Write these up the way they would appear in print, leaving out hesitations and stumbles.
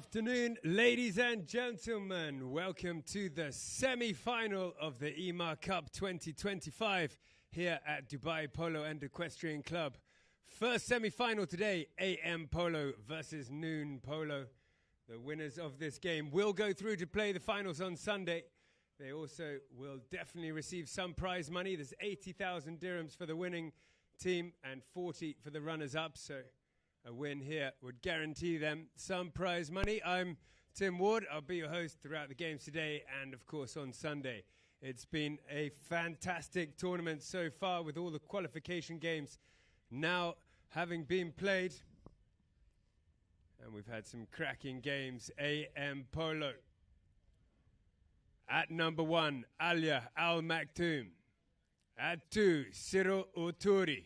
afternoon, ladies and gentlemen. Welcome to the semi-final of the Emaar Cup 2025 here at Dubai Polo and Equestrian Club. First semi-final today, AM Polo versus Noon Polo. The winners of this game will go through to play the finals on Sunday. They also will definitely receive some prize money. There's 80,000 dirhams for the winning team and 40 for the runners-up, so a win here would guarantee them some prize money. I'm Tim Ward. I'll be your host throughout the games today and, of course, on Sunday. It's been a fantastic tournament so far with all the qualification games now having been played. And we've had some cracking games. AM Polo. At number 1, Alia Al Maktoum. At 2, Ciro Uturi.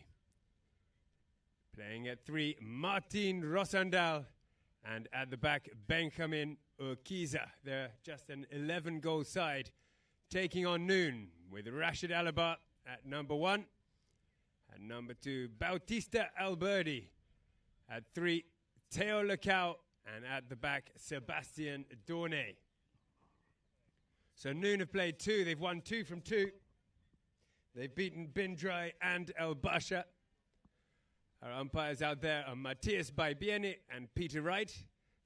Playing at 3, Martin Rosandal. And at the back, Benjamin Urquiza. They're just an 11-goal side. Taking on Noon with Rashid Alaba at number 1. At number 2, Bautista Alberdi. At 3, Teo Lecao. And at the back, Sebastian Dorne. So Noon have played 2. They've won 2 from 2. They've beaten Bindrai and El Basha. Our umpires out there are Matthias Baibiene and Peter Wright.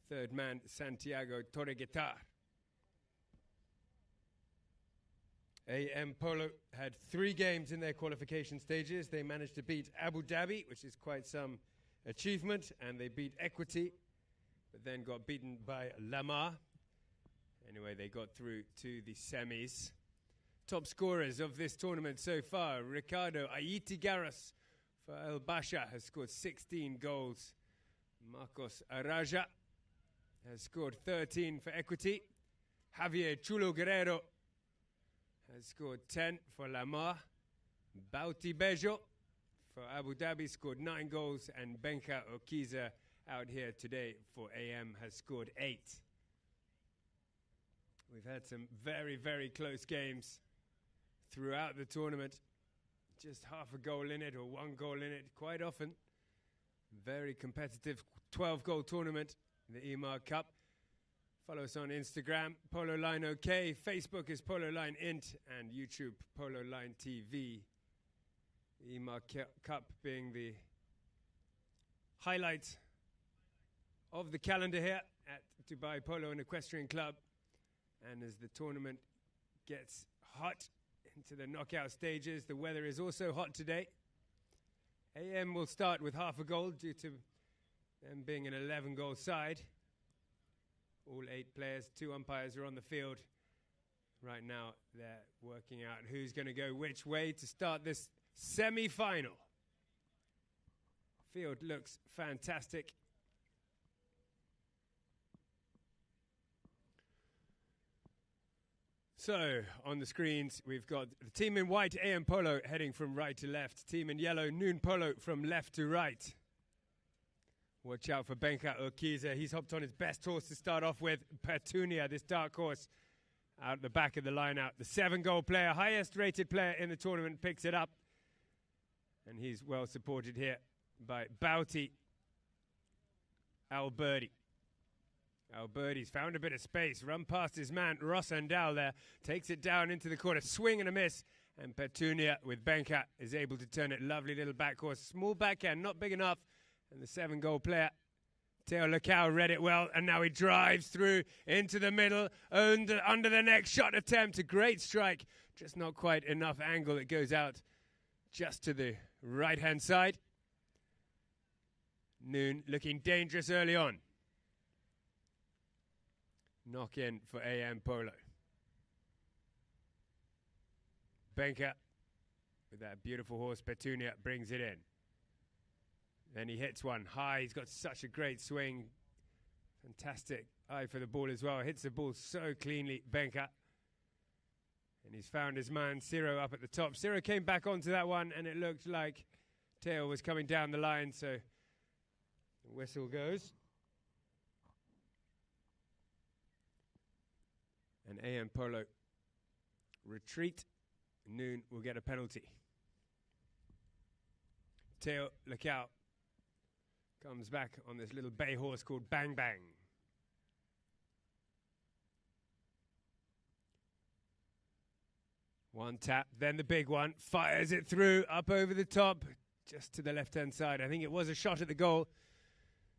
Third man, Santiago Torreguitar. AM Polo had 3 games in their qualification stages. They managed to beat Abu Dhabi, which is quite some achievement, and they beat Equity, but then got beaten by Lamar. Anyway, they got through to the semis. Top scorers of this tournament so far, Ricardo Aitigaras for El Basha has scored 16 goals. Marcos Araja has scored 13 for Equity. Javier Chulo Guerrero has scored 10 for Lamar. Bauti Bejo for Abu Dhabi scored 9 goals. And Benka Okiza out here today for AM has scored 8. We've had some very, very close games throughout the tournament. Just half a goal in it or 1 goal in it quite often. Very competitive 12-goal tournament in the Emaar Cup. Follow us on Instagram, Polo Line OK. Facebook is Polo Line Int and YouTube, Polo Line TV. The Emaar Cup being the highlight of the calendar here at Dubai Polo and Equestrian Club. And as the tournament gets hot into the knockout stages, the weather is also hot today. AM will start with half a goal due to them being an 11-goal side. All 8 players, 2 umpires are on the field. Right now, they're working out who's going to go which way to start this semi-final. Field looks fantastic. So, on the screens, we've got the team in white, AM Polo, heading from right to left. Team in yellow, Noon Polo, from left to right. Watch out for Benka Urquiza. He's hopped on his best horse to start off with, Petunia, this dark horse, out the back of the line-out. The 7-goal player, highest-rated player in the tournament, picks it up. And he's well supported here by Bauti Alberdi. Alberdi's found a bit of space, run past his man, Rosandal there, takes it down into the corner, swing and a miss, and Petunia with Benka is able to turn it. Lovely little back horse, small backhand, not big enough, and the 7-goal player, Teo Lecao, read it well, and now he drives through into the middle, under the neck, shot attempt, a great strike, just not quite enough angle. It goes out just to the right-hand side. Noon looking dangerous early on. Knock in for AM Polo. Benka with that beautiful horse, Petunia, brings it in. Then he hits one high. He's got such a great swing. Fantastic eye for the ball as well. Hits the ball so cleanly, Benka. And he's found his man, Ciro, up at the top. Ciro came back onto that one, and it looked like Teo was coming down the line, so the whistle goes. And AM Polo retreat. Noon will get a penalty. Teo Lecao comes back on this little bay horse called Bang Bang. One tap, then the big one, fires it through, up over the top, just to the left-hand side. I think it was a shot at the goal.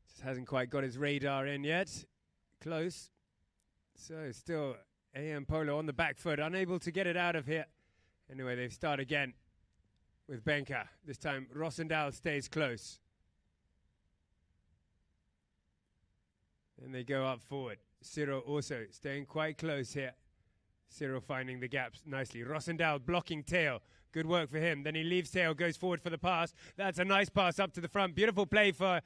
Just hasn't quite got his radar in yet. Close. So still AM Polo on the back foot, unable to get it out of here. Anyway, they start again with Benka. This time Rosendal stays close. Then they go up forward. Ciro also staying quite close here. Ciro finding the gaps nicely. Rosendal blocking Teo. Good work for him. Then he leaves Teo, goes forward for the pass. That's a nice pass up to the front. Beautiful play by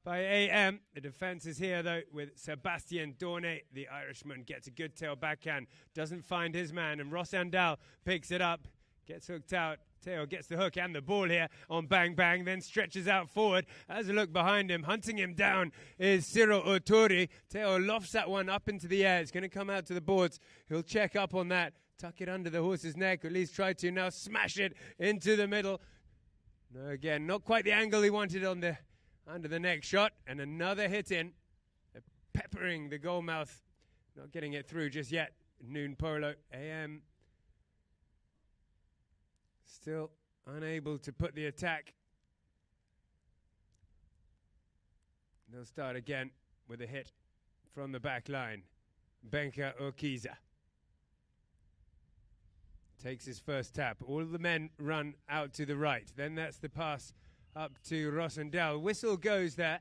AM. The defense is here, though, with Sebastian Dorne. The Irishman gets a good tail backhand. Doesn't find his man, and Rosendal picks it up. Gets hooked out. Teo gets the hook and the ball here on Bang Bang, then stretches out forward. Has a look behind him. Hunting him down is Ciro Oturi. Teo lofts that one up into the air. It's going to come out to the boards. He'll check up on that. Tuck it under the horse's neck, or at least try to. Now smash it into the middle. No, again, not quite the angle he wanted on the under the neck shot. And another hit in. Peppering the goal mouth. Not getting it through just yet. Noon Polo. AM still unable to put the attack. They'll start again with a hit from the back line. Benka Okiza takes his first tap. All the men run out to the right. Then that's the pass up to Rosendal. Whistle goes there.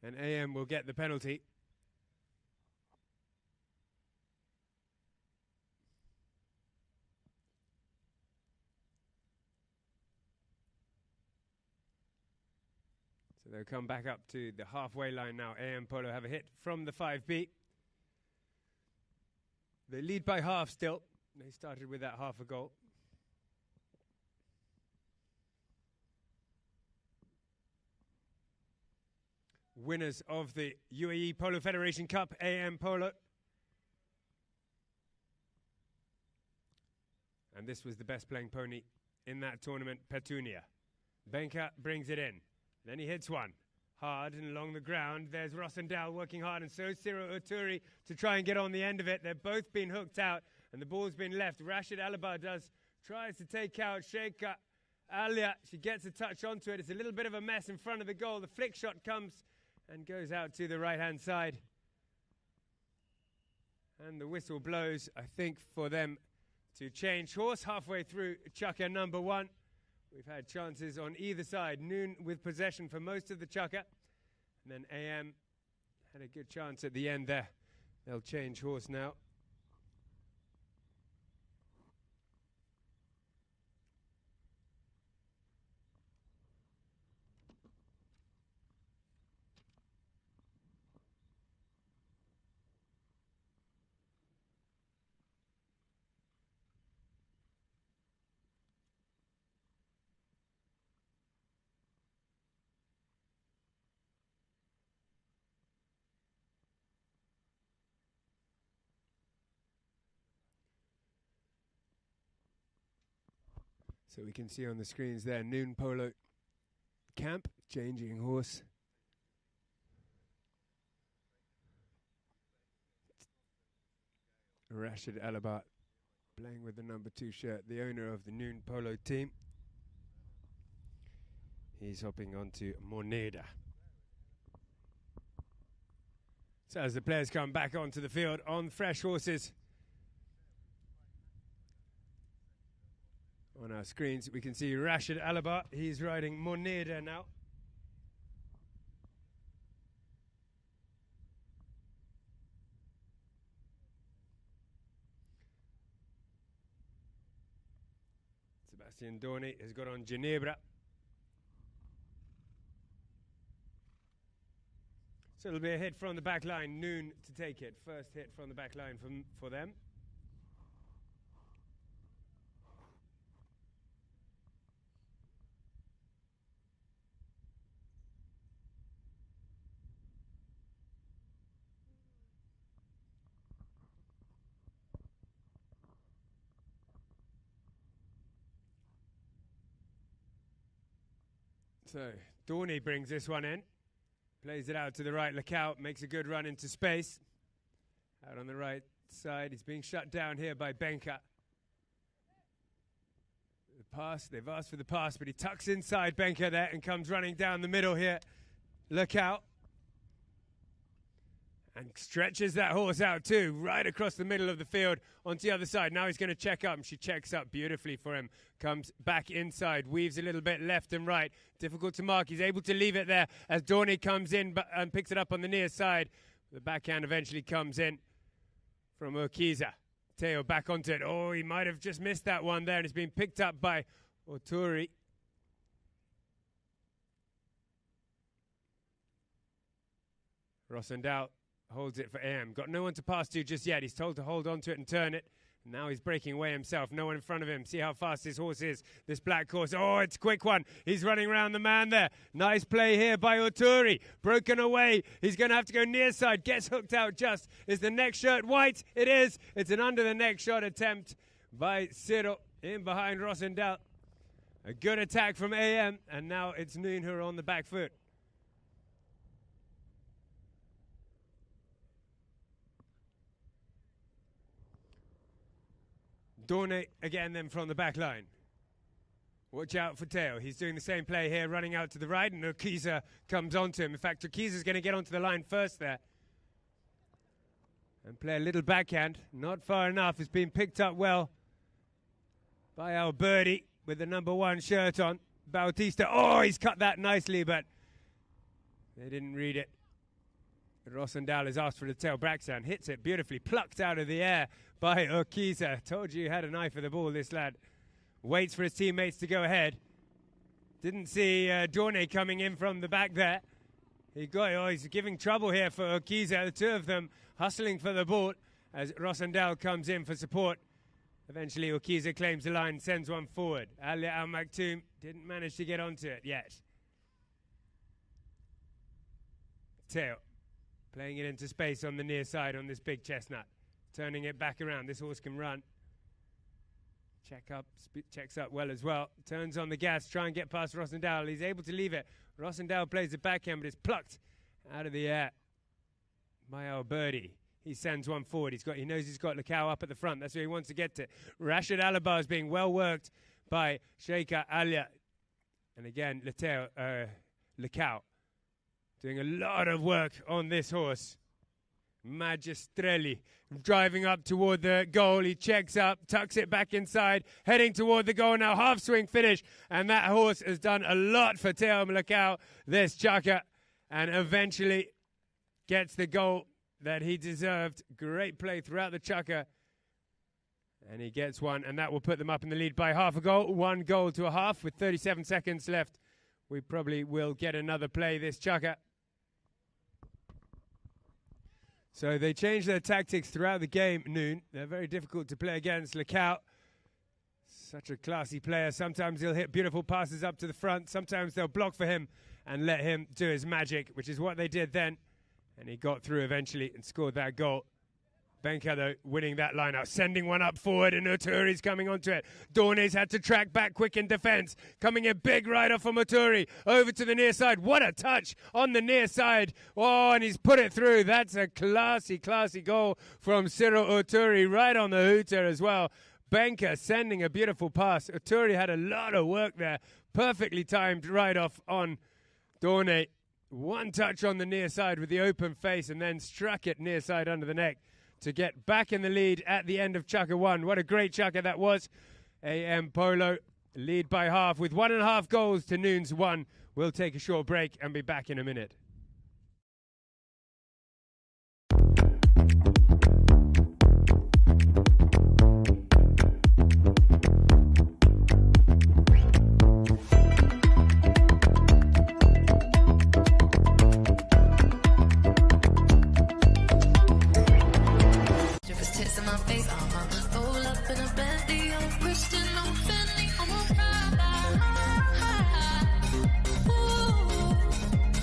And AM will get the penalty. So they'll come back up to the halfway line now. AM Polo have a hit from the 5B. They lead by half still. They started with that half a goal. Winners of the UAE Polo Federation Cup, AM Polo. And this was the best playing pony in that tournament, Petunia. Benka brings it in. Then he hits one. Hard and along the ground. There's Rosendal working hard, and so Ciro Oturi to try and get on the end of it. They've both been hooked out, and the ball's been left. Rashid Alaba tries to take out Sheikha Alia. She gets a touch onto it. It's a little bit of a mess in front of the goal. The flick shot comes and goes out to the right-hand side. And the whistle blows, I think, for them to change horse halfway through Chukka number 1. We've had chances on either side. Noon with possession for most of the Chukka. And then AM had a good chance at the end there. They'll change horse now. So we can see on the screens there, Noon Polo camp, changing horse. Rashid Alabat playing with the number 2 shirt, the owner of the Noon Polo team. He's hopping onto Moneda. So as the players come back onto the field on fresh horses, on our screens, we can see Rashid Alaba. He's riding Moneda now. Sebastian Dorni has got on Ginebra. So it'll be a hit from the back line. Noon to take it. First hit from the back line for them. So Dorney brings this one in. Plays it out to the right. Look out. Makes a good run into space. Out on the right side. He's being shut down here by Benka. The pass. They've asked for the pass, but he tucks inside Benka there and comes running down the middle here. Look out. And stretches that horse out too, right across the middle of the field onto the other side. Now he's going to check up, and she checks up beautifully for him. Comes back inside, weaves a little bit left and right. Difficult to mark. He's able to leave it there as Dorney comes in and picks it up on the near side. The backhand eventually comes in from Urquiza. Teo back onto it. Oh, he might have just missed that one there, and it's been picked up by Oturi. Rosendal holds it for AM. Got no one to pass to just yet. He's told to hold on to it and turn it. And now he's breaking away himself. No one in front of him. See how fast this horse is. This black horse. Oh, it's a quick one. He's running around the man there. Nice play here by Oturi. Broken away. He's going to have to go near side. Gets hooked out just. Is the neck shirt white? It is. It's an under the neck shot attempt by Cyril in behind Rosendal. A good attack from AM. And now it's Noon who are on the back foot. Dorney again then from the back line. Watch out for Teo. He's doing the same play here, running out to the right, and Urquiza comes onto him. In fact, Urquiza's going to get onto the line first there. And play a little backhand. Not far enough. It's been picked up well by our birdie with the number 1 shirt on. Bautista. Oh, he's cut that nicely, but they didn't read it. Rosendal has asked for the tail backhand. Hits it beautifully. Plucked out of the air by Urquiza. Told you he had an eye for the ball, this lad. Waits for his teammates to go ahead. Didn't see Dorney coming in from the back there. He's giving trouble here for Urquiza. The two of them hustling for the ball as Rosendal comes in for support. Eventually Urquiza claims the line, sends one forward. Ali Al Maktoum didn't manage to get onto it yet. Teo playing it into space on the near side on this big chestnut. Turning it back around. This horse can run. Checks up well as well. Turns on the gas, try and get past Rosendal. He's able to leave it. Rosendal plays the backhand, but it's plucked out of the air by our birdie. He sends one forward. He knows he's got Lacau up at the front. That's where he wants to get to. Rashid Alabar is being well worked by Sheikha Alia. And again, Lacau doing a lot of work on this horse. Magistrelli driving up toward the goal. He checks up, tucks it back inside, heading toward the goal now. Half swing finish. And that horse has done a lot for Teo Lacau, this chucker, and eventually gets the goal that he deserved. Great play throughout the chucker. And he gets one, and that will put them up in the lead by half a goal. 1 goal to a half with 37 seconds left. We probably will get another play this chucker. So they change their tactics throughout the game, Noon. They're very difficult to play against. Lacau, such a classy player. Sometimes he'll hit beautiful passes up to the front. Sometimes they'll block for him and let him do his magic, which is what they did then. And he got through eventually and scored that goal. Benka, though, winning that line out, sending one up forward, and Oturi's coming onto it. Dorney's had to track back quick in defense. Coming in big right off from Oturi. Over to the near side. What a touch on the near side. Oh, and he's put it through. That's a classy, classy goal from Cyril Oturi, right on the hooter as well. Benka sending a beautiful pass. Oturi had a lot of work there. Perfectly timed right off on Dorney. One touch on the near side with the open face, and then struck it near side under the neck to get back in the lead at the end of Chucker 1. What a great chucker that was. AM Polo lead by half with 1.5 goals to Noon's 1. We'll take a short break and be back in a minute.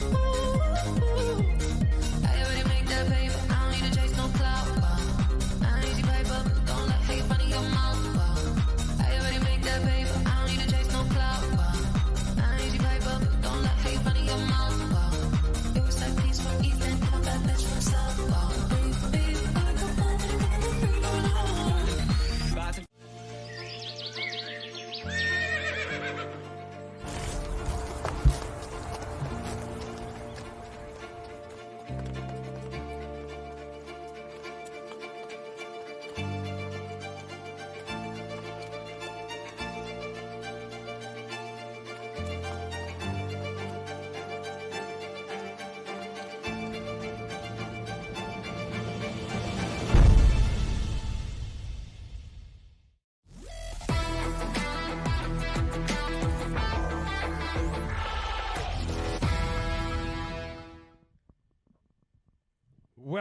Ooh.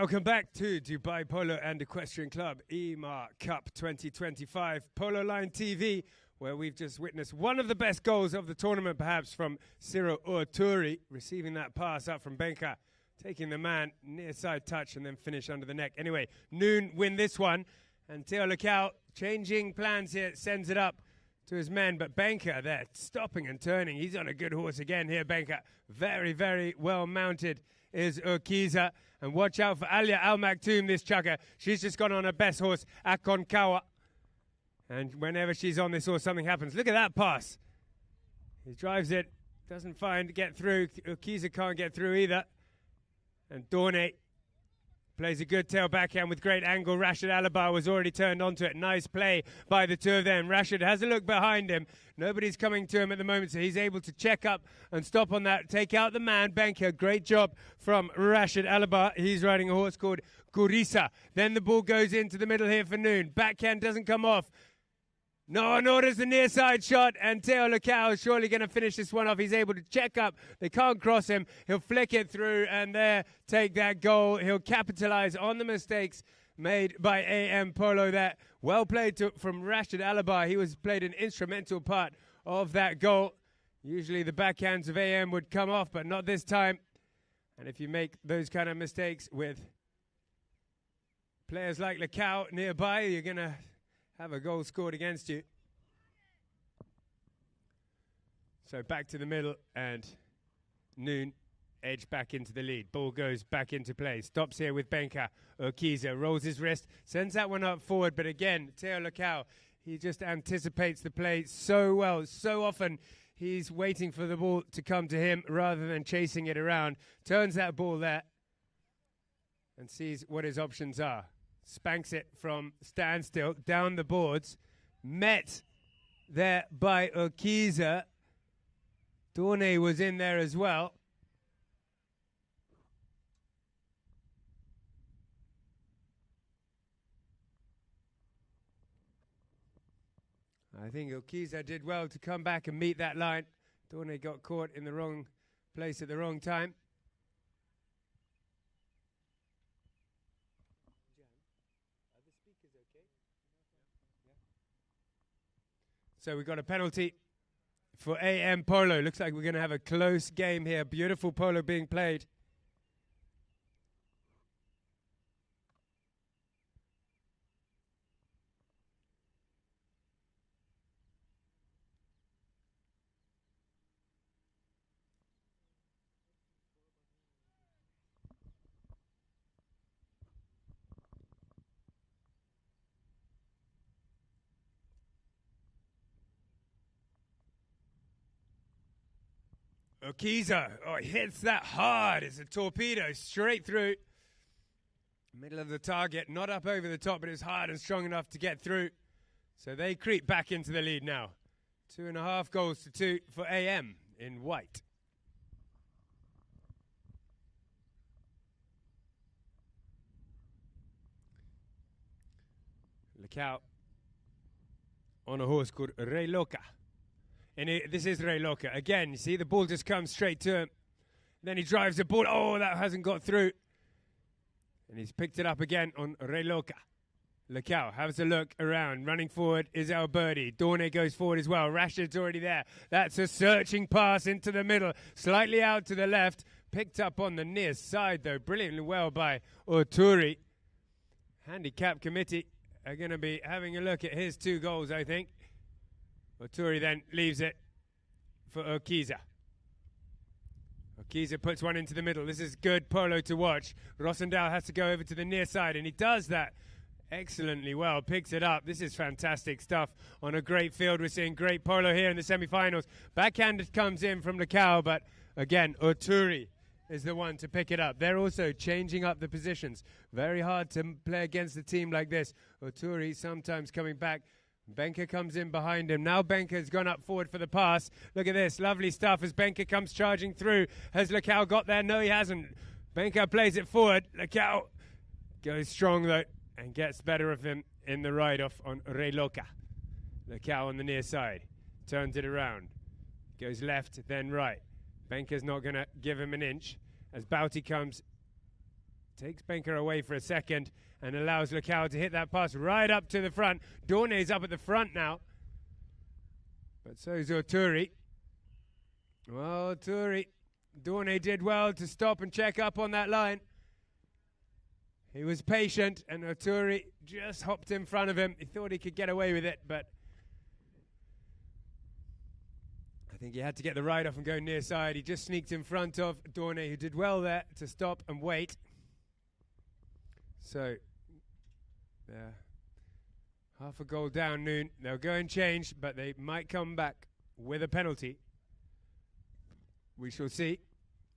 Welcome back to Dubai Polo and Equestrian Club Emaar Cup 2025 Polo Line TV, where we've just witnessed one of the best goals of the tournament, perhaps, from Ciro Orturi, receiving that pass up from Benka, taking the man near side touch and then finish under the neck. Anyway, Noon win this one, and Theo Lecao changing plans here, sends it up to his men, but Benka there stopping and turning. He's on a good horse again here, Benka. Very, very well mounted is Urquiza. And watch out for Alia Al Maktoum, this chugger. She's just gone on her best horse, Akonkawa. And whenever she's on this horse, something happens. Look at that pass. He drives it, doesn't get through. Urquiza can't get through either. And Dorne plays a good tail backhand with great angle. Rashid Alabar was already turned onto it. Nice play by the two of them. Rashid has a look behind him. Nobody's coming to him at the moment, so he's able to check up and stop on that. Take out the man, Benka. Great job from Rashid Alabar. He's riding a horse called Gurisa. Then the ball goes into the middle here for Noon. Backhand doesn't come off. No one orders the near side shot, and Theo Lecao is surely going to finish this one off. He's able to check up. They can't cross him. He'll flick it through, and there, take that goal. He'll capitalize on the mistakes made by AM Polo there. Well played from Rashid Alabar. He played an instrumental part of that goal. Usually the backhands of AM would come off, but not this time. And if you make those kind of mistakes with players like Lecao nearby, you're going to have a goal scored against you. So back to the middle, and Noon edge back into the lead. Ball goes back into play. Stops here with Benka. Urquiza rolls his wrist, sends that one up forward, but again, Theo Lecao, he just anticipates the play so well. So often he's waiting for the ball to come to him rather than chasing it around. Turns that ball there and sees what his options are. Spanks it from standstill down the boards. Met there by Urquiza. Dorne was in there as well. I think Urquiza did well to come back and meet that line. Dorne got caught in the wrong place at the wrong time. So we've got a penalty for AM Polo. Looks like we're going to have a close game here. Beautiful polo being played. Urquiza, he hits that hard. It's a torpedo straight through. Middle of the target, not up over the top, but it's hard and strong enough to get through. So they creep back into the lead now. 2.5 goals to 2 for AM in white. Lecao on a horse called Rey Loca. And this is Rey Loca. Again, you see the ball just comes straight to him. Then he drives the ball. Oh, that hasn't got through. And he's picked it up again on Rey Loca. Lecao has a look around. Running forward is Alberti. Dorne goes forward as well. Rashid's already there. That's a searching pass into the middle. Slightly out to the left. Picked up on the near side, though. Brilliantly well by Orturi. Handicap committee are going to be having a look at his 2 goals, I think. Orturi then leaves it for Urquiza. Urquiza puts one into the middle. This is good polo to watch. Rosendal has to go over to the near side, and he does that excellently well. Picks it up. This is fantastic stuff on a great field. We're seeing great polo here in the semi-finals. Backhand comes in from Lecao, but again, Orturi is the one to pick it up. They're also changing up the positions. Very hard to play against a team like this. Orturi sometimes coming back. Benka comes in behind him. Now Benka's gone up forward for the pass. Look at this. Lovely stuff as Benka comes charging through. Has Lecao got there? No, he hasn't. Benka plays it forward. Lecao goes strong, though, and gets better of him in the ride-off on Rey Loca. Lecao on the near side. Turns it around. Goes left, then right. Benka's not going to give him an inch as Bouty comes takes Benka away for a second and allows Lukau to hit that pass right up to the front. Dorne's up at the front now. But so is Oturi. Well, Oturi, Dorne did well to stop and check up on that line. He was patient, and Oturi just hopped in front of him. He thought he could get away with it, but I think he had to get the ride off and go near side. He just sneaked in front of Dorne, who did well there to stop and wait. So, half a goal down, Noon. They'll go and change, but they might come back with a penalty. We shall see.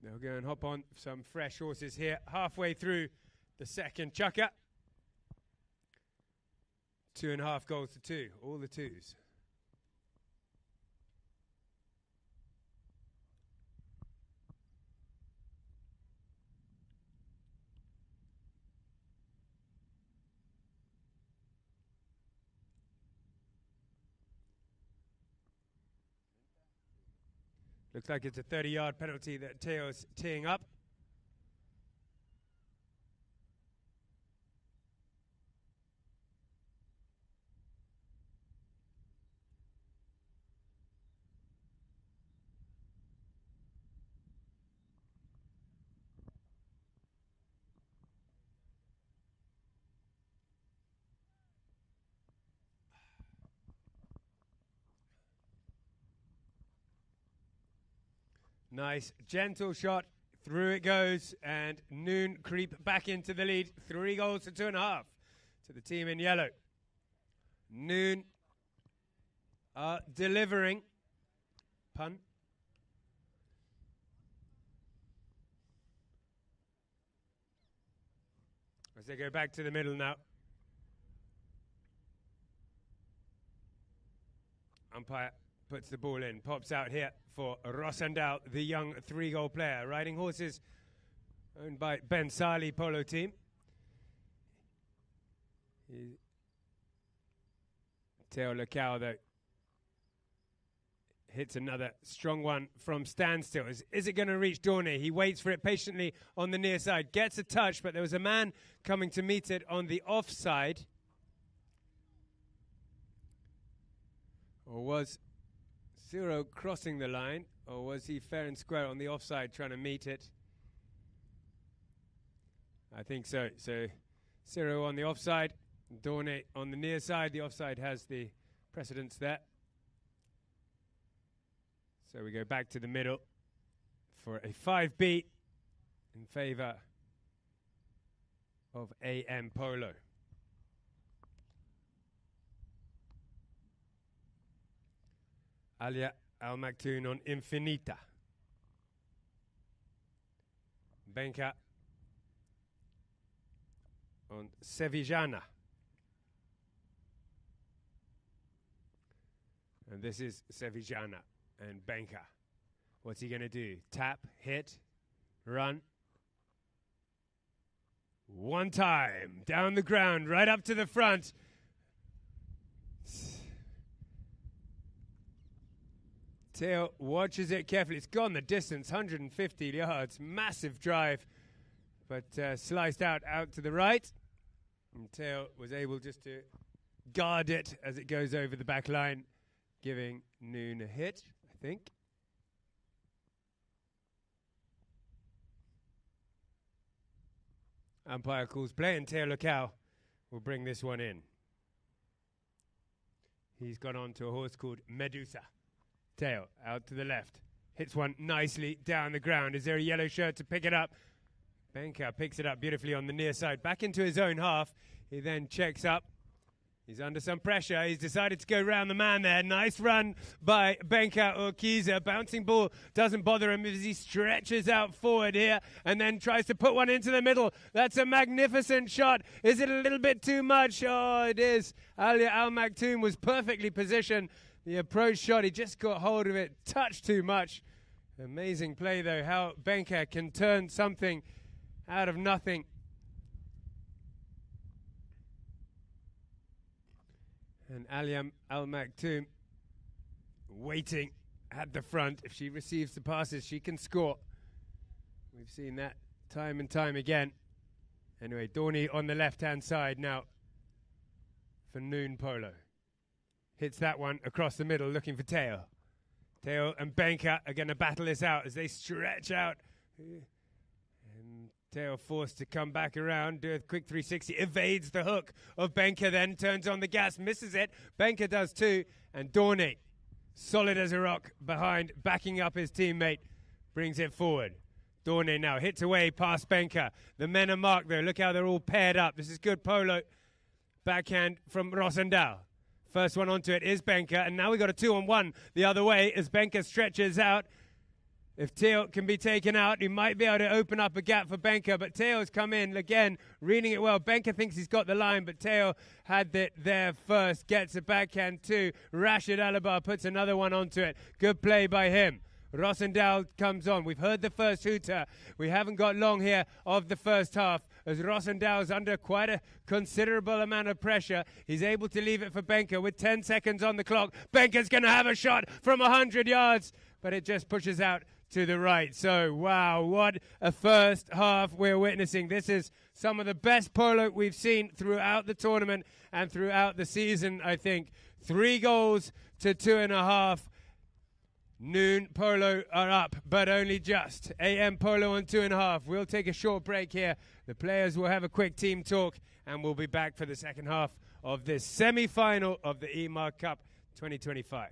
They'll go and hop on some fresh horses here, halfway through the second chukker. 2.5 goals to 2, all the twos. Looks like it's a 30-yard penalty that Teo's teeing up. Nice, gentle shot. Through it goes, and Noon creep back into the lead. 3 goals to 2.5 to the team in yellow. Noon delivering. Pun. As they go back to the middle now. Umpire puts the ball in, pops out here for Rosendal, the young 3-goal player, riding horses owned by Ben Sali Polo Team. Teo Lukau, though, hits another strong one from standstill. Is it going to reach Dorne? He waits for it patiently on the near side, gets a touch, but there was a man coming to meet it on the offside. Or was Ciro crossing the line, or was he fair and square on the offside trying to meet it? I think so. So Ciro on the offside, Dorne on the near side. The offside has the precedence there. So we go back to the middle for a 5B in favour of AM Polo. Alia Al Maktoum on Infinita. Benka on Sevillana. And this is Sevillana and Benka. What's he going to do? Tap, hit, run. One time, down the ground, right up to the front. Teo watches it carefully. It's gone the distance, 150 yards. Massive drive, but sliced out to the right. And Teo was able just to guard it as it goes over the back line, giving Noon a hit, I think. Umpire calls play, and Teo Lukau will bring this one in. He's gone on to a horse called Medusa. Teo out to the left. Hits one nicely down the ground. Is there a yellow shirt to pick it up? Benka picks it up beautifully on the near side. Back into his own half. He then checks up. He's under some pressure. He's decided to go round the man there. Nice run by Benka Urquiza. Bouncing ball doesn't bother him as he stretches out forward here and then tries to put one into the middle. That's a magnificent shot. Is it a little bit too much? Oh, it is. Alia Al Maktoum was perfectly positioned. The approach shot, he just got hold of it, touched too much. Amazing play, though, how Benka can turn something out of nothing. And Alia Al Maktoum waiting at the front. If she receives the passes, she can score. We've seen that time and time again. Anyway, Dorney on the left-hand side now for Noon Polo. Hits that one across the middle, looking for Teo. Teo and Benka are going to battle this out as they stretch out. And Teo forced to come back around, do a quick 360, evades the hook of Benka, then turns on the gas, misses it. Benka does too, and Dorney, solid as a rock behind, backing up his teammate, brings it forward. Dorney now hits away past Benka. The men are marked though. Look how they're all paired up. This is good polo. Backhand from Rosendal. First one onto it is Benka, and now we got a 2-on-1 the other way as Benka stretches out. If Teo can be taken out, he might be able to open up a gap for Benka, but Teo's come in again, reading it well. Benka thinks he's got the line, but Teo had it there first, gets a backhand too. Rashid Alabar puts another one onto it. Good play by him. Rosendal comes on. We've heard the first hooter. We haven't got long here of the first half as Rosendal's under quite a considerable amount of pressure. He's able to leave it for Benka with 10 seconds on the clock. Benka's going to have a shot from 100 yards, but it just pushes out to the right. So, wow, what a first half we're witnessing. This is some of the best polo we've seen throughout the tournament and throughout the season, I think. 3 goals to 2.5. Noon Polo are up, but only just. AM Polo on 2.5. We'll take a short break here. The players will have a quick team talk, and we'll be back for the second half of this semi-final of the Emaar Cup 2025.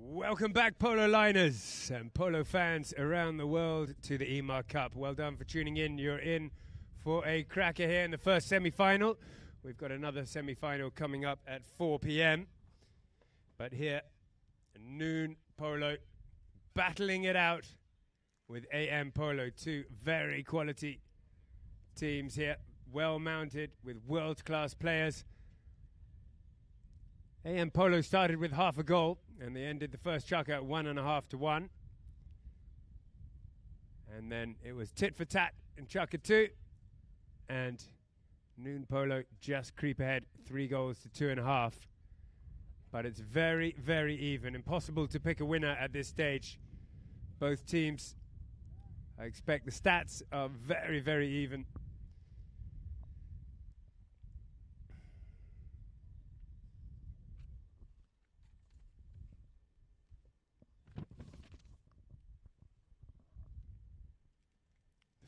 Welcome back, polo liners and polo fans around the world to the Emaar Cup. Well done for tuning in. You're in for a cracker here in the first semi-final. We've got another semi-final coming up at 4 p.m. But here, Noon Polo battling it out with AM Polo. 2 very quality teams here, well mounted with world-class players. AM Polo started with half a goal, and they ended the first chuck at 1.5 to 1. And then it was tit for tat in chucker 2, and Noon Polo just creep ahead 3 goals to 2.5. But it's very, very even. Impossible to pick a winner at this stage. Both teams, I expect the stats are very, very even.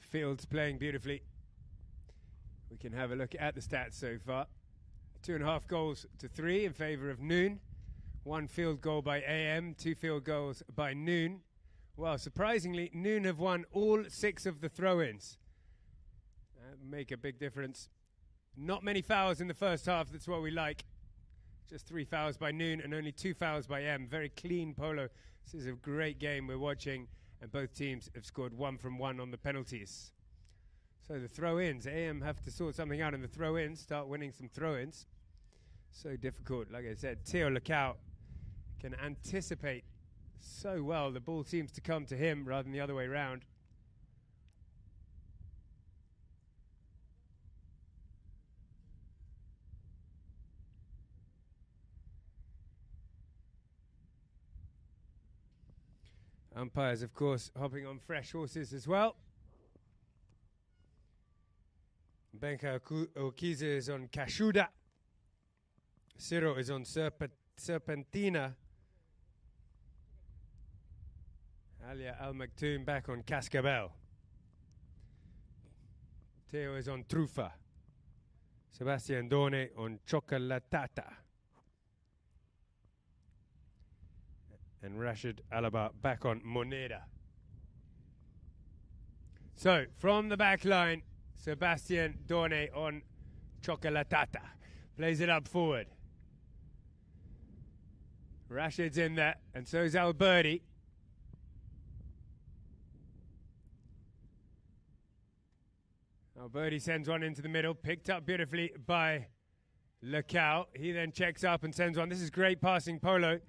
Field's playing beautifully. We can have a look at the stats so far. 2.5 goals to 3 in favour of Noon. 1 field goal by AM, 2 field goals by Noon. Well, surprisingly, Noon have won all 6 of the throw-ins. Make a big difference. Not many fouls in the first half, that's what we like. Just 3 fouls by Noon and only 2 fouls by AM. Very clean polo. This is a great game we're watching. And both teams have scored 1 from 1 on the penalties. So the throw-ins, AM have to sort something out in the throw-ins, start winning some throw-ins. So difficult, like I said. Teo Lacau can anticipate so well. The ball seems to come to him rather than the other way round. Umpires, of course, hopping on fresh horses as well. Benka Okiza is on Kashuda. Ciro is on Serpentina. Alia Al Maktoum back on Cascabel. Teo is on Trufa. Sebastian Done on Chocolatata. And Rashid Alaba back on Moneda. So, from the back line, Sebastian Done on Chocolatata. Plays it up forward. Rashid's in there, and so is Alberti. Alberti sends one into the middle, picked up beautifully by Lecao. He then checks up and sends one. This is great passing, Polo.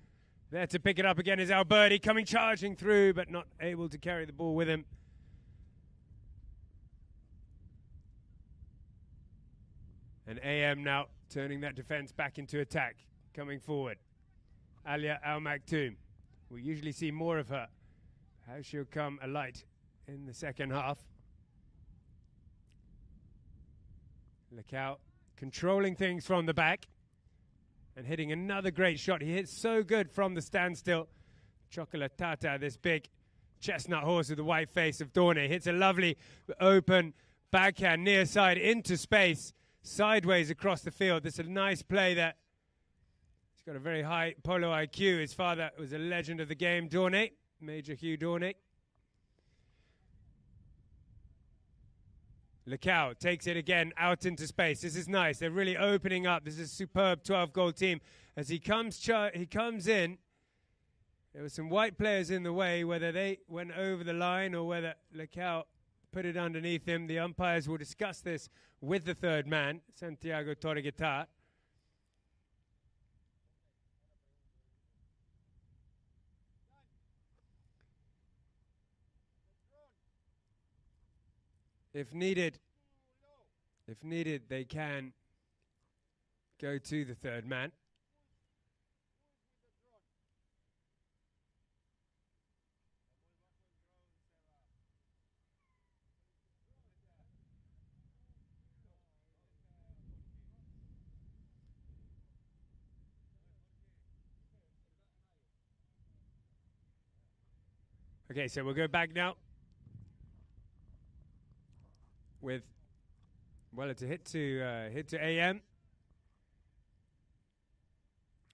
There to pick it up again is Alberti, coming charging through, but not able to carry the ball with him. And AM now turning that defense back into attack, coming forward. Alia Al Maktoum. We usually see more of her. How she'll come alight in the second half. Lecao controlling things from the back and hitting another great shot. He hits so good from the standstill. Chocolatata, this big chestnut horse with the white face of Dorne, hits a lovely open backhand near side into space, sideways across the field. This is a nice play there. He's got a very high polo IQ. His father was a legend of the game, Dorne, Major Hugh Dorne. Lecao takes it again out into space. This is nice. They're really opening up. This is a superb 12-goal team. As he comes in, there were some white players in the way, whether they went over the line or whether Lecao put it underneath him. The umpires will discuss this with the third man, Santiago Torreguitar. If needed, they can go to the third man. Okay, so we'll go back now. With, well, it's a hit to AM.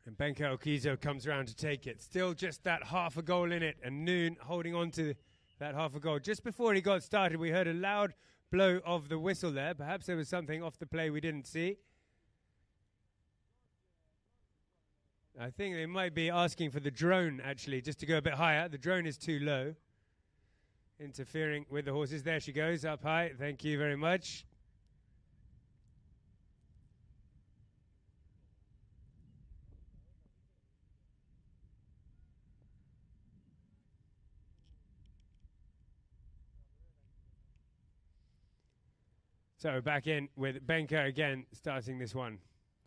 And Benka Okizo comes around to take it. Still just that half a goal in it, and Noon holding on to that half a goal. Just before he got started, we heard a loud blow of the whistle there. Perhaps there was something off the play we didn't see. I think they might be asking for the drone, actually, just to go a bit higher. The drone is too low. Interfering with the horses. There she goes, up high. Thank you very much. So back in with Benka again, starting this one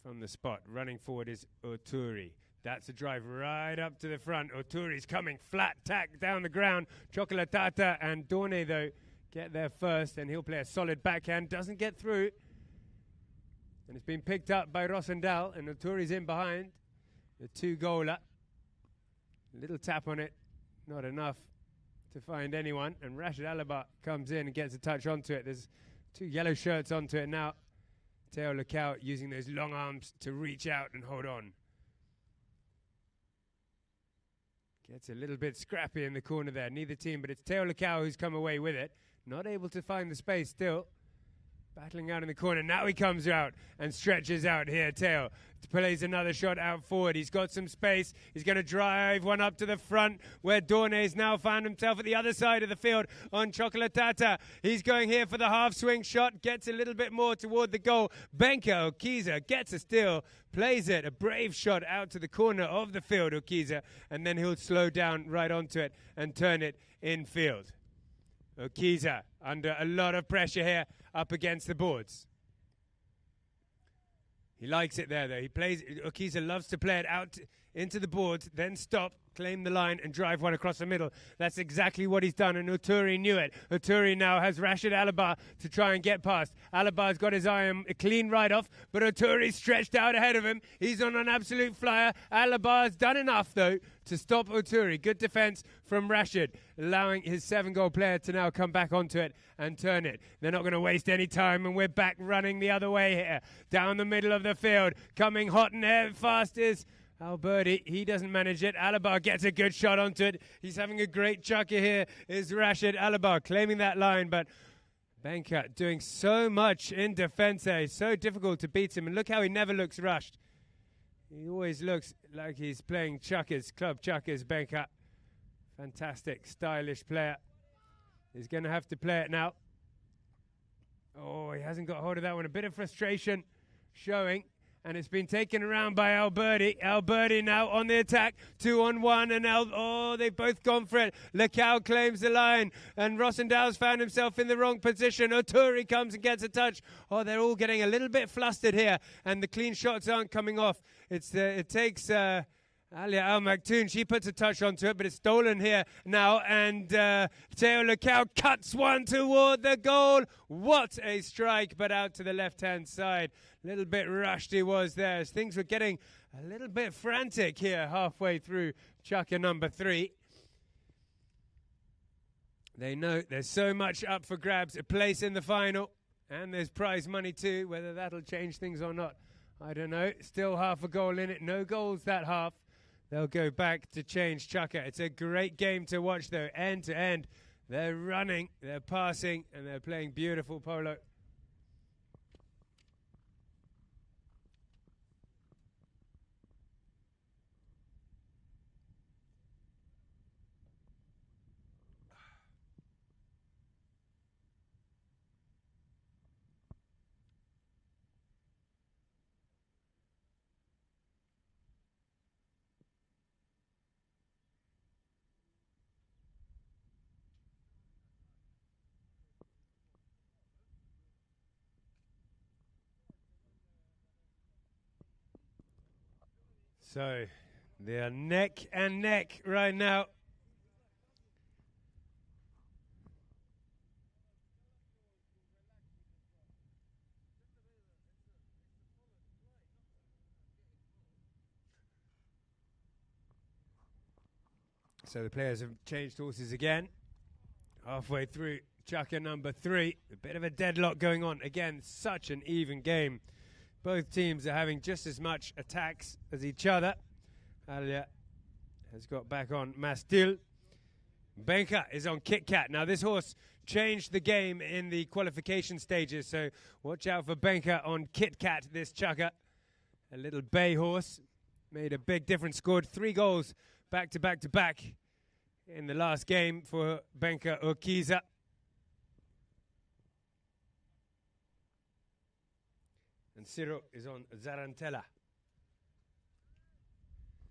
from the spot. Running forward is Oturi. That's a drive right up to the front. Oturi's coming flat tack down the ground. Chocolatata and Dorne, though, get there first, and he'll play a solid backhand. Doesn't get through. And it's been picked up by Rosendal, and Oturi's in behind. The two-goaler. Little tap on it. Not enough to find anyone. And Rashid Alaba comes in and gets a touch onto it. There's two yellow shirts onto it now. Teo Lecao using those long arms to reach out and hold on. Gets a little bit scrappy in the corner there. Neither team, but it's Teo Lecao who's come away with it. Not able to find the space still. Battling out in the corner. Now he comes out and stretches out here. Teo plays another shot out forward. He's got some space. He's going to drive one up to the front where Dorne's now found himself at the other side of the field on Chocolatata. He's going here for the half swing shot. Gets a little bit more toward the goal. Benka Okiza gets a steal. Plays it. A brave shot out to the corner of the field, Okiza. And then he'll slow down right onto it and turn it infield. Okiza under a lot of pressure here up against the boards. He likes it there, though. Okiza loves to play it out into the boards, then stop, claim the line, and drive one across the middle. That's exactly what he's done, and Uturi knew it. Uturi now has Rashid Alabar to try and get past. Alabar's got his eye on a clean ride-off, but Uturi's stretched out ahead of him. He's on an absolute flyer. Alabar's done enough, though, to stop Uturi. Good defense from Rashid, allowing his 7-goal player to now come back onto it and turn it. They're not going to waste any time, and we're back running the other way here. Down the middle of the field, coming hot and fast is Alberti. He doesn't manage it. Alabar gets a good shot onto it. He's having a great chucker here. Is Rashid Alabar claiming that line, but Benka doing so much in defense there. So difficult to beat him, and look how he never looks rushed. He always looks like he's playing chuckers, club chuckers, Benka. Fantastic, stylish player. He's going to have to play it now. Oh, he hasn't got hold of that one. A bit of frustration showing. And it's been taken around by Alberti. Alberti now on the attack. 2-on-1. And they've both gone for it. Lecao claims the line. And Rosendale's found himself in the wrong position. Oturi comes and gets a touch. Oh, they're all getting a little bit flustered here. And the clean shots aren't coming off. It takes Alia Al Maktoum. She puts a touch onto it, but it's stolen here now. And Teo Lecao cuts one toward the goal. What a strike, but out to the left-hand side. A little bit rushed he was there, as things were getting a little bit frantic here halfway through chucker number 3. They know there's so much up for grabs, a place in the final, and there's prize money too. Whether that'll change things or not, I don't know. Still half a goal in it, no goals that half. They'll go back to change chucker. It's a great game to watch though, end to end. They're running, they're passing, and they're playing beautiful polo. So, they are neck and neck right now. So the players have changed horses again. Halfway through chucker number 3. A bit of a deadlock going on. Again, such an even game. Both teams are having just as much attacks as each other. Alia has got back on Mastil. Benka is on Kit Kat. Now this horse changed the game in the qualification stages, so watch out for Benka on Kit Kat, this chucker. A little bay horse. Made a big difference. Scored 3 goals back to back to back in the last game for Benka Urquiza. And Ciro is on Zarantella.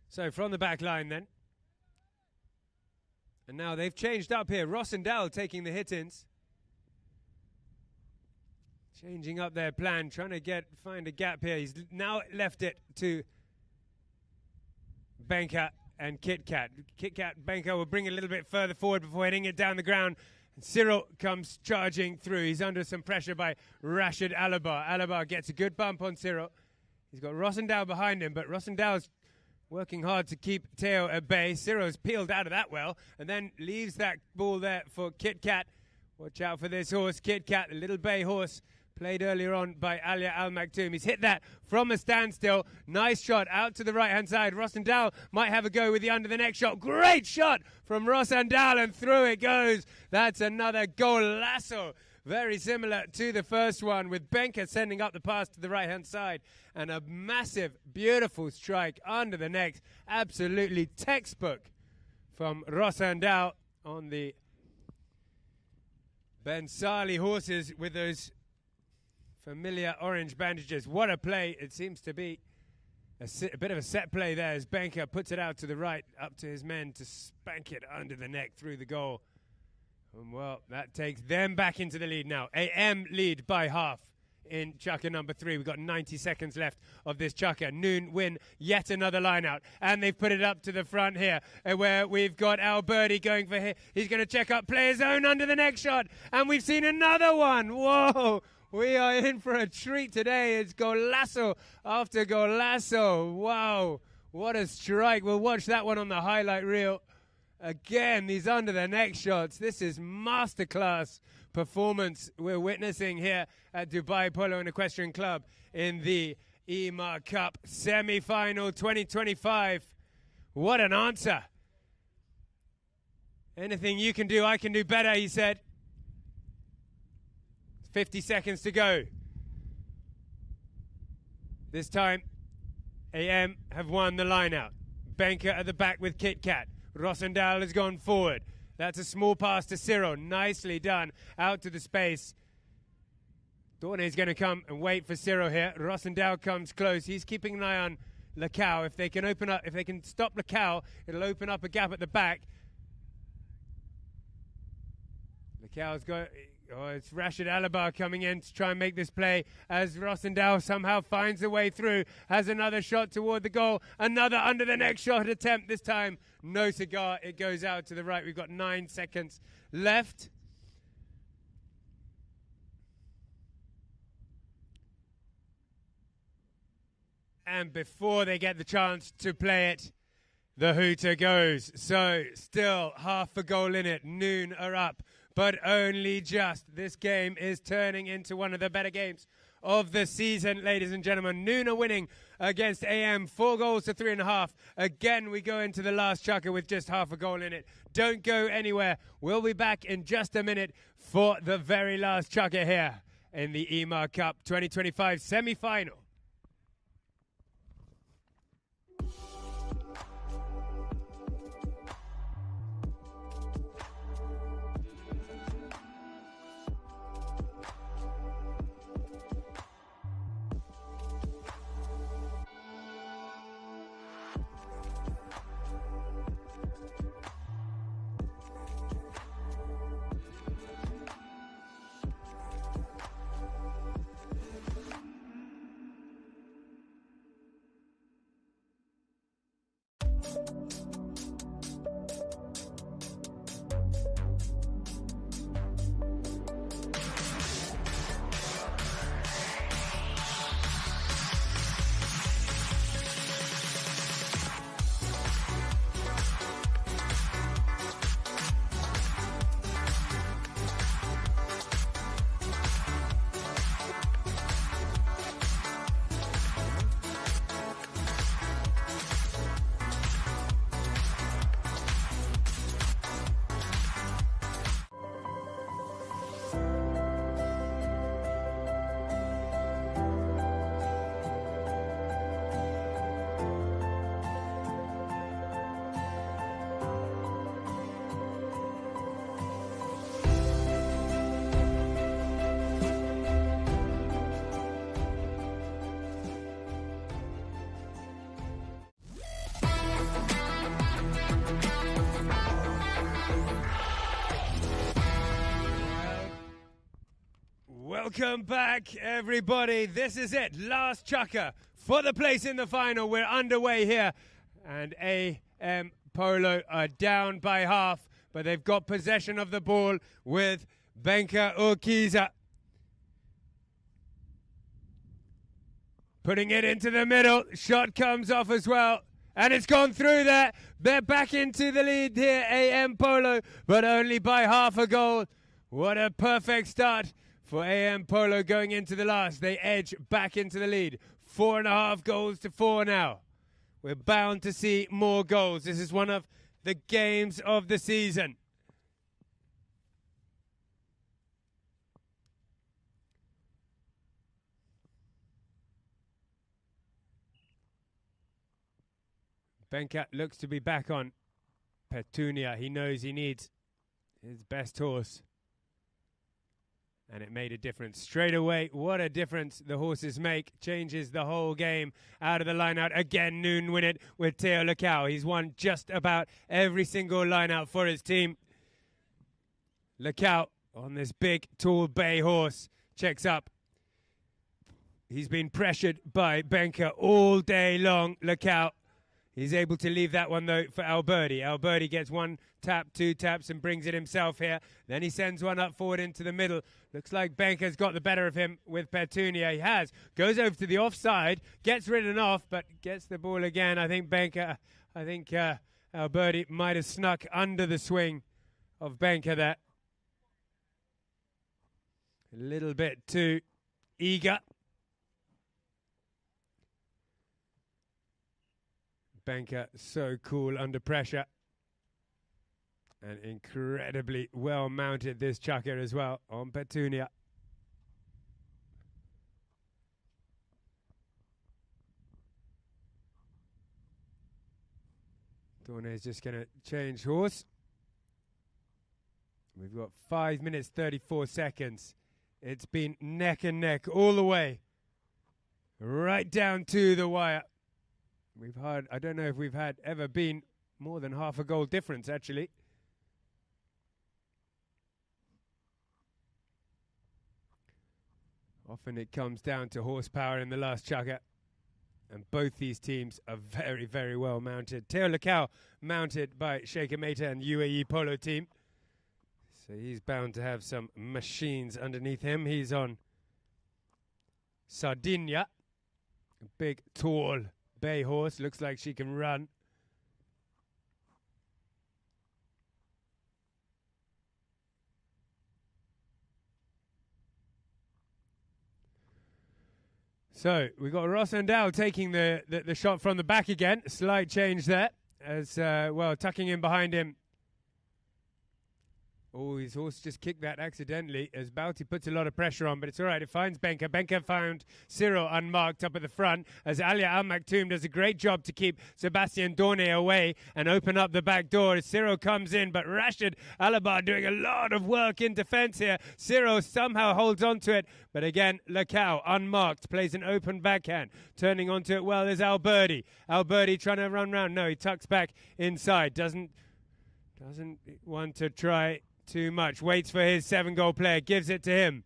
So from the back line then. And now they've changed up here. Rosendale taking the hit-ins. Changing up their plan, trying to find a gap here. He's now left it to Benka and Kit Kat. Kit Kat, Benka will bring it a little bit further forward before hitting it down the ground. And Cyril comes charging through. He's under some pressure by Rashid Alabar. Alabar gets a good bump on Cyril. He's got Rosendale behind him, but Rosendale's working hard to keep Teo at bay. Cyril's peeled out of that well and then leaves that ball there for Kit Kat. Watch out for this horse, Kit Kat, the little bay horse. Played earlier on by Alia Al Maktoum. He's hit that from a standstill. Nice shot out to the right-hand side. Rosendale might have a go with the under-the-neck shot. Great shot from Rosendale, and through it goes. That's another golazo. Very similar to the first one, with Benka sending up the pass to the right-hand side. And a massive, beautiful strike under the neck. Absolutely textbook from Rosendale on the Ben Sali horses with those familiar orange bandages. What a play. It seems to be a bit of a set play there as Benka puts it out to the right, up to his men to spank it under the neck through the goal. And well, that takes them back into the lead now. AM lead by half in chukker number 3. We've got 90 seconds left of this chukker. Noon win yet another line out, and they've put it up to the front here, where we've got Al Birdie going for here. He's going to check up player zone under the next shot, and we've seen another one. Whoa! We are in for a treat today. It's golazo after golazo. Wow, what a strike. We'll watch that one on the highlight reel. Again, these under the neck shots. This is masterclass performance we're witnessing here at Dubai Polo and Equestrian Club in the Emaar Cup semi-final 2025. What an answer. Anything you can do, I can do better, he said. 50 seconds to go. This time, AM have won the line-out. Benker at the back with Kit Kat. Rosendal has gone forward. That's a small pass to Cyril. Nicely done. Out to the space. Dorney's going to come and wait for Cyril here. Rosendal comes close. He's keeping an eye on Lacau. If they can open up, if they can stop Lacau, it'll open up a gap at the back. Lacau's got... Oh, it's Rashid Alabar coming in to try and make this play as Rosendal somehow finds a way through. Has another shot toward the goal. Another under the neck shot attempt. This time, no cigar. It goes out to the right. We've got 9 seconds left. And before they get the chance to play it, the hooter goes. So, still half a goal in it. Noon are up, but only just. This game is turning into one of the better games of the season, ladies and gentlemen. Noon are winning against AM, 4 goals to 3.5. Again, we go into the last chukker with just half a goal in it. Don't go anywhere. We'll be back in just a minute for the very last chukker here in the Emaar Cup 2025 semi-final. Welcome back, everybody. This is it. Last chukker for the place in the final. We're underway here. And AM Polo are down by half, but they've got possession of the ball with Benka Urquiza. Putting it into the middle. Shot comes off as well. And it's gone through there. They're back into the lead here, AM Polo, but only by half a goal. What a perfect start for AM Polo going into the last. They edge back into the lead. 4.5 goals to 4 now. We're bound to see more goals. This is one of the games of the season. Benka looks to be back on Petunia. He knows he needs his best horse. And it made a difference straight away. What a difference the horses make. Changes the whole game. Out of the line-out. Again, Noon win it with Teo Lacau. He's won just about every single line-out for his team. Lacau on this big, tall bay horse. Checks up. He's been pressured by Benka all day long. Look out. He's able to leave that one, though, for Alberti. Alberti gets one tap, two taps, and brings it himself here. Then he sends one up forward into the middle. Looks like Benka's got the better of him with Petunia. He has. Goes over to the offside, gets ridden off, but gets the ball again. I think Alberti might have snuck under the swing of Benka there. A little bit too eager. Benka so cool under pressure. And incredibly well mounted, this chucker as well on Petunia. Dorne is just going to change horse. We've got 5 minutes, 34 seconds. It's been neck and neck all the way. Right down to the wire. I don't know if we've ever been more than half a goal difference, actually. Often it comes down to horsepower in the last chucker. And both these teams are very, very well mounted. Teo Lacau mounted by Sheikh Meta and UAE Polo team. So he's bound to have some machines underneath him. He's on Sardinia. A big, tall bay horse. Looks like she can run. So we've got Rosendal taking the shot from the back again. A slight change there. As tucking in behind him. Oh, his horse just kicked that accidentally as Bauti puts a lot of pressure on, but it's all right. It finds Benka. Benka found Cyril unmarked up at the front as Alia Al Maktoum does a great job to keep Sebastian Dorne away and open up the back door as Cyril comes in, but Rashid Alabar doing a lot of work in defense here. Cyril somehow holds on to it, but again, Lacau unmarked, plays an open backhand. Turning onto it well is Alberti. Alberti trying to run round. No, he tucks back inside. Doesn't want to try too much. Waits for his 7-goal player. Gives it to him.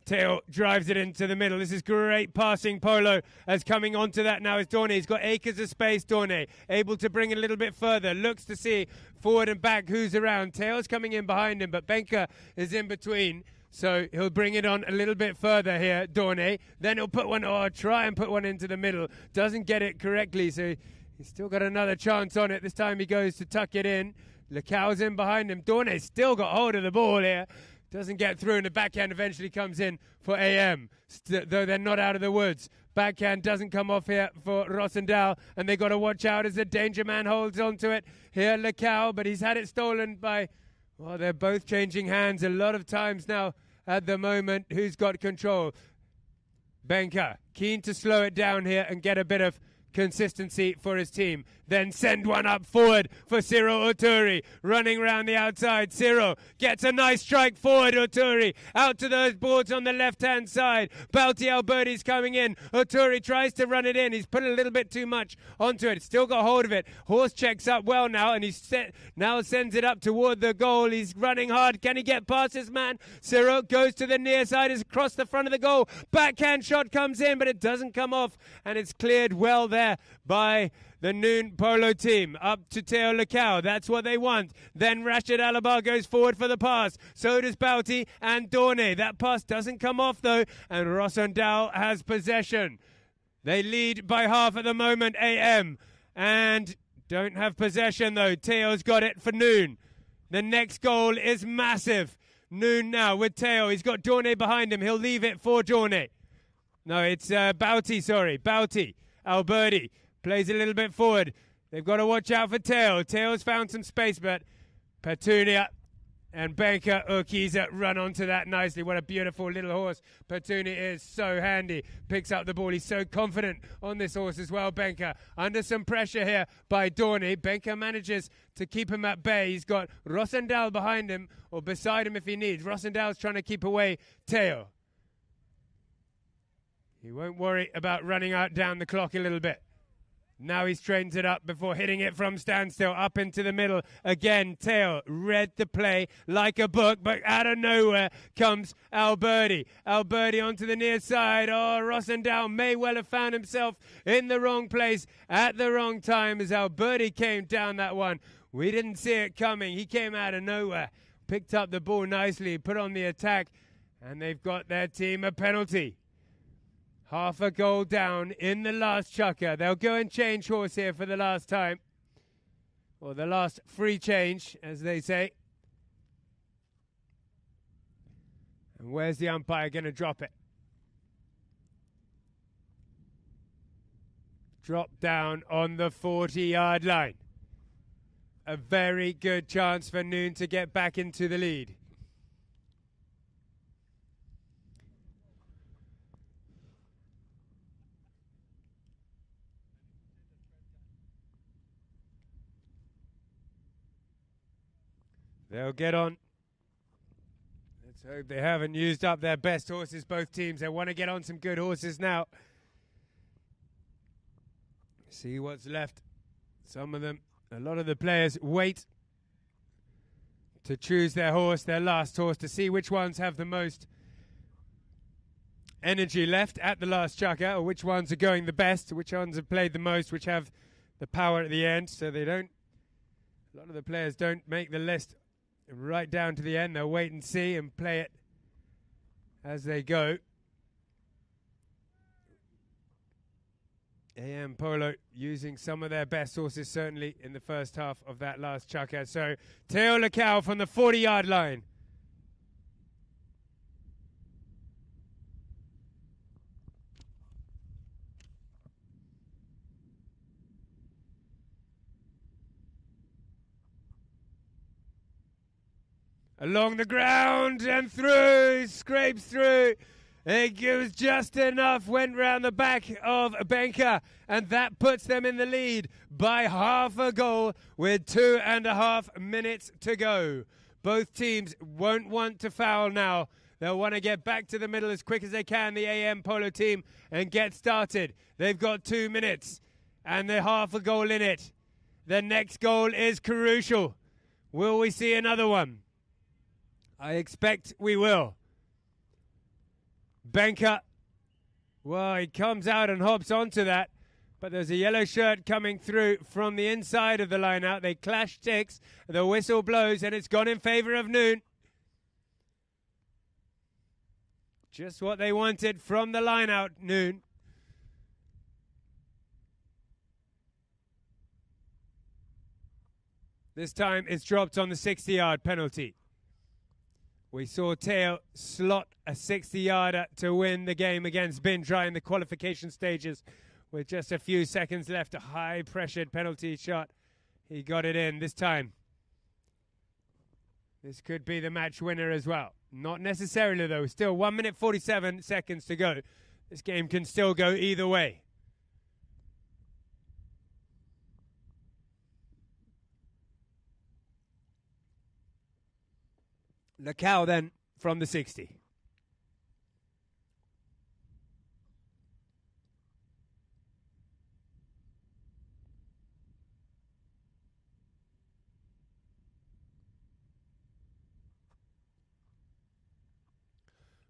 Teo drives it into the middle. This is great passing polo as coming onto that now is Dorne. He's got acres of space, Dorne. Able to bring it a little bit further. Looks to see forward and back who's around. Teo's coming in behind him, but Benka is in between. So he'll bring it on a little bit further here, Dorne. Then he'll try and put one into the middle. Doesn't get it correctly, so he's still got another chance on it. This time he goes to tuck it in. Lacau's in behind him. Dorne's still got hold of the ball here. Doesn't get through, and the backhand eventually comes in for AM, though they're not out of the woods. Backhand doesn't come off here for Rosendal, and they got to watch out as the danger man holds on to it. Here, Lacau, but he's had it stolen by, well, they're both changing hands a lot of times now at the moment. Who's got control? Benka, keen to slow it down here and get a bit of consistency for his team. Then send one up forward for Cyril Oturi. Running around the outside. Cyril gets a nice strike forward. Oturi out to those boards on the left-hand side. Bauti Alberti's coming in. Oturi tries to run it in. He's put a little bit too much onto it. Still got hold of it. Horse checks up well now, and now sends it up toward the goal. He's running hard. Can he get past this man? Cyril goes to the near side. Is across the front of the goal. Backhand shot comes in, but it doesn't come off, and it's cleared well there by the Noon Polo team. Up to Teo Lacau. That's what they want. Then Rashid Alabar goes forward for the pass. So does Bauti and Dorne. That pass doesn't come off, though, and Rosendal has possession. They lead by half at the moment, AM, and don't have possession, though. Teo's got it for Noon. The next goal is massive. Noon now with Teo. He's got Dorne behind him. He'll leave it for Dorne. No, it's Bauti, sorry. Bauti. Alberti plays a little bit forward. They've got to watch out for Teo. Teo's found some space, but Petunia and Benka Urquiza run onto that nicely. What a beautiful little horse. Petunia is so handy. Picks up the ball. He's so confident on this horse as well, Benka. Under some pressure here by Dorne. Benka manages to keep him at bay. He's got Rosendal behind him, or beside him if he needs. Rosendal's trying to keep away Teo. He won't worry about running out down the clock a little bit. Now he straightens it up before hitting it from standstill up into the middle. Again, Teo read the play like a book, but out of nowhere comes Alberti. Alberti onto the near side. Oh, Rosendahl may well have found himself in the wrong place at the wrong time as Alberti came down that one. We didn't see it coming. He came out of nowhere, picked up the ball nicely, put on the attack, and they've got their team a penalty. Half a goal down in the last chukker. They'll go and change horse here for the last time. Or the last free change, as they say. And where's the umpire going to drop it? Drop down on the 40-yard line. A very good chance for Noon to get back into the lead. They'll get on. Let's hope they haven't used up their best horses, both teams. They want to get on some good horses now. See what's left. Some of them, a lot of the players wait to choose their horse, their last horse, to see which ones have the most energy left at the last chukker, or which ones are going the best, which ones have played the most, which have the power at the end. So they don't, a lot of the players don't make the list right down to the end. They'll wait and see and play it as they go. Emaar Polo using some of their best horses certainly in the first half of that last chukker. So Teo Lacau from the 40-yard line. Along the ground and through, scrapes through. It gives just enough, went round the back of Benka, and that puts them in the lead by half a goal with 2.5 minutes to go. Both teams won't want to foul now. They'll want to get back to the middle as quick as they can, the Emaar Polo team, and get started. They've got 2 minutes, and they're half a goal in it. The next goal is crucial. Will we see another one? I expect we will. Benka, well, he comes out and hops onto that, but there's a yellow shirt coming through from the inside of the line out. They clash ticks, the whistle blows, and it's gone in favor of Noon. Just what they wanted from the line out, Noon. This time it's dropped on the 60-yard penalty. We saw Teo slot a 60-yarder to win the game against Bindra in the qualification stages with just a few seconds left. A high-pressured penalty shot. He got it in this time. This could be the match winner as well. Not necessarily, though. Still 1 minute 47 seconds to go. This game can still go either way. Lacau then from the 60.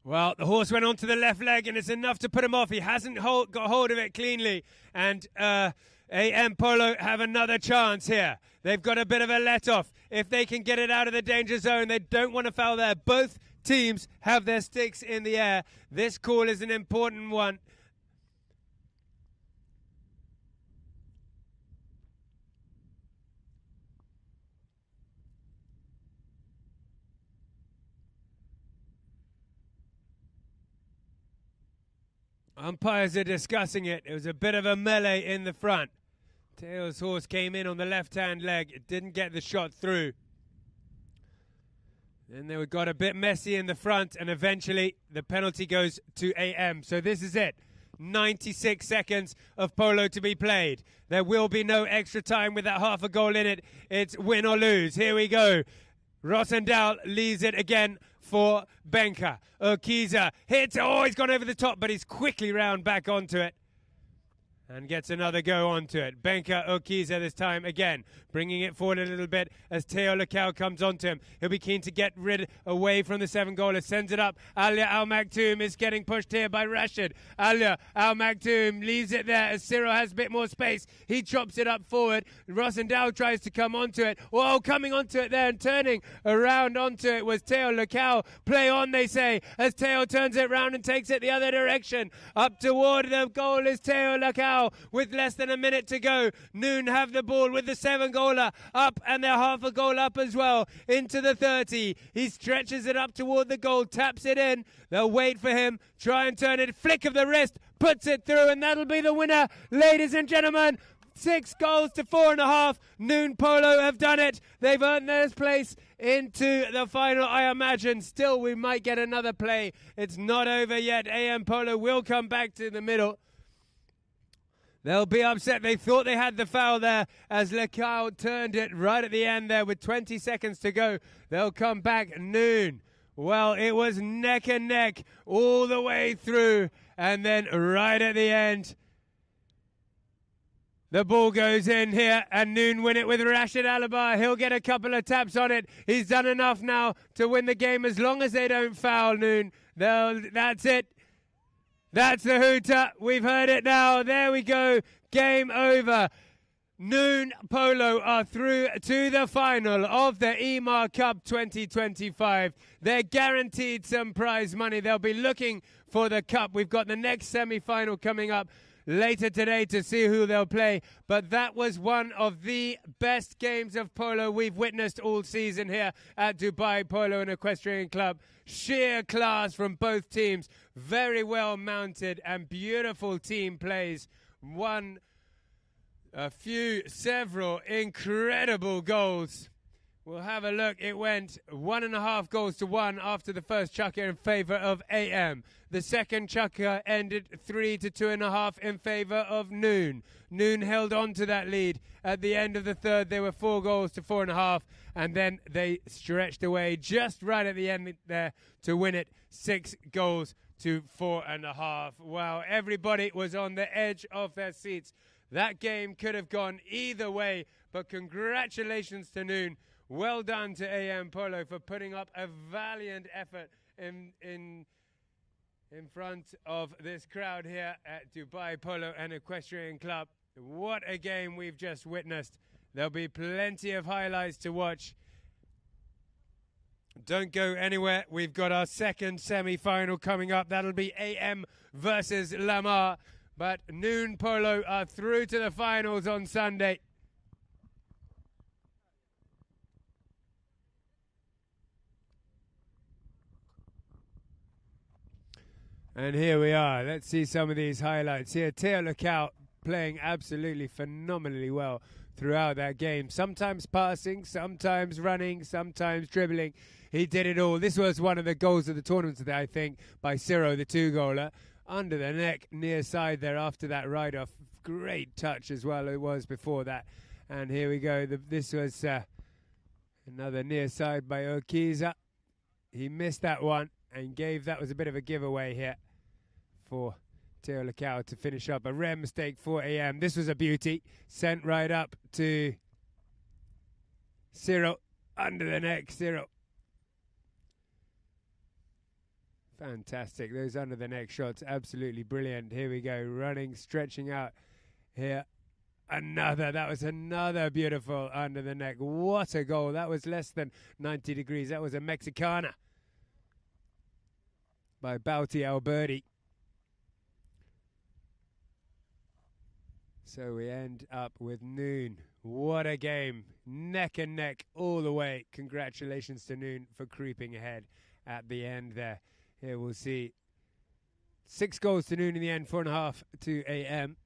Well, the horse went onto the left leg, and it's enough to put him off. He hasn't got hold of it cleanly, and Emaar Polo have another chance here. They've got a bit of a let-off. If they can get it out of the danger zone, they don't want to foul there. Both teams have their sticks in the air. This call is an important one. Umpires are discussing it. It was a bit of a melee in the front. Teo's horse came in on the left-hand leg. It didn't get the shot through. Then they got a bit messy in the front, and eventually the penalty goes to AM. So this is it. 96 seconds of polo to be played. There will be no extra time with that half a goal in it. It's win or lose. Here we go. Rosendahl leaves it again for Benka. Urquiza hits. Oh, he's gone over the top, but he's quickly round back onto it. And gets another go onto it. Benka Okiza this time again, bringing it forward a little bit as Teo Lekau comes onto him. He'll be keen to get rid away from the 7-goaler. Sends it up. Alia Al Maktoum is getting pushed here by Rashid. Alia Al Maktoum leaves it there as Cyril has a bit more space. He chops it up forward. Rosendahl tries to come onto it. Whoa, coming onto it there and turning around onto it was Teo Lekau. Play on, they say, as Teo turns it round and takes it the other direction. Up toward the goal is Teo Lekau. With less than a minute to go, Noon have the ball with the 7-goaler up, and they're half a goal up as well into the 30. He stretches it up toward the goal, taps it in. They'll wait for him, try and turn it, flick of the wrist, puts it through, and that'll be the winner, ladies and gentlemen. 6 goals to 4.5. Noon Polo have done it. They've earned their place into the final. I imagine still we might get another play. It's not over yet. AM Polo will come back to the middle. They'll be upset. They thought they had the foul there as Lekau turned it right at the end there with 20 seconds to go. They'll come back. Noon. Well, it was neck and neck all the way through. And then right at the end, the ball goes in here and Noon win it with Rashid Alabar. He'll get a couple of taps on it. He's done enough now to win the game as long as they don't foul Noon. That's it. That's the hooter. We've heard it now. There we go. Game over. Noon Polo are through to the final of the Emaar Cup 2025. They're guaranteed some prize money. They'll be looking for the cup. We've got the next semi-final coming up later today to see who they'll play. But that was one of the best games of polo we've witnessed all season here at Dubai Polo and Equestrian Club. Sheer class from both teams. Very well mounted and beautiful team plays. Several incredible goals. We'll have a look. It went 1.5 goals to 1 after the first chukker in favor of AM. The second chukker ended 3 to 2.5 in favor of Noon. Noon held on to that lead. At the end of the third, there were 4 goals to 4.5, and then they stretched away just right at the end there to win it 6 goals to 4.5. Wow, everybody was on the edge of their seats. That game could have gone either way, but congratulations to Noon. Well done to AM Polo for putting up a valiant effort in front of this crowd here at Dubai Polo and Equestrian Club. What a game we've just witnessed. There'll be plenty of highlights to watch. Don't go anywhere. We've got our second semi-final coming up. That'll be AM versus Lamar. But Noon Polo are through to the finals on Sunday. And here we are. Let's see some of these highlights here. Teo Lekau playing absolutely phenomenally well throughout that game. Sometimes passing, sometimes running, sometimes dribbling. He did it all. This was one of the goals of the tournament today, I think, by Ciro, the 2-goaler. Under the neck, near side there after that ride-off. Great touch as well it was before that. And here we go. This was another near side by Okiza. He missed that one and that was a bit of a giveaway here for Teo Lekau to finish up. A rare mistake for AM. This was a beauty. Sent right up to Cyril. Under the neck, Cyril. Fantastic. Those under the neck shots, absolutely brilliant. Here we go. Running, stretching out here. That was another beautiful under the neck. What a goal. That was less than 90 degrees. That was a Mexicana by Bauti Alberti. So we end up with Noon. What a game. Neck and neck all the way. Congratulations to Noon for creeping ahead at the end there. Here we'll see 6 goals to Noon in the end, 4.5 to AM.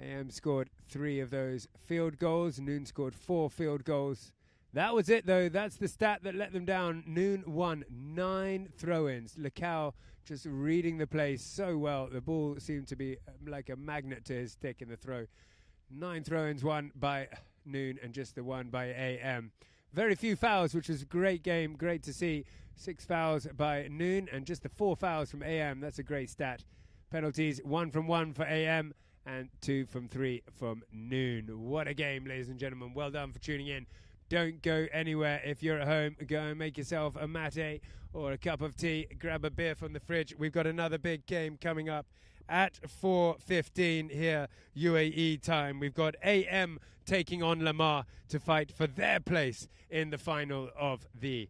AM scored 3 of those field goals. Noon scored 4 field goals. That was it, though. That's the stat that let them down. Noon won 9 throw-ins. Lekau just reading the play so well. The ball seemed to be like a magnet to his stick in the throw. 9 throw-ins won by Noon and just the 1 by AM. Very few fouls, which was a great game. Great to see. 6 fouls by Noon and just the 4 fouls from AM. That's a great stat. Penalties, 1 from 1 for AM and 2 from 3 from noon. What a game, ladies and gentlemen. Well done for tuning in. Don't go anywhere. If you're at home, go and make yourself a mate or a cup of tea. Grab a beer from the fridge. We've got another big game coming up at 4:15 here, UAE time. We've got AM taking on Emaar to fight for their place in the final of the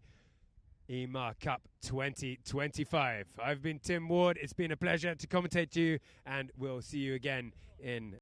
Emaar Cup 2025. I've been Tim Ward. It's been a pleasure to commentate to you, and we'll see you again in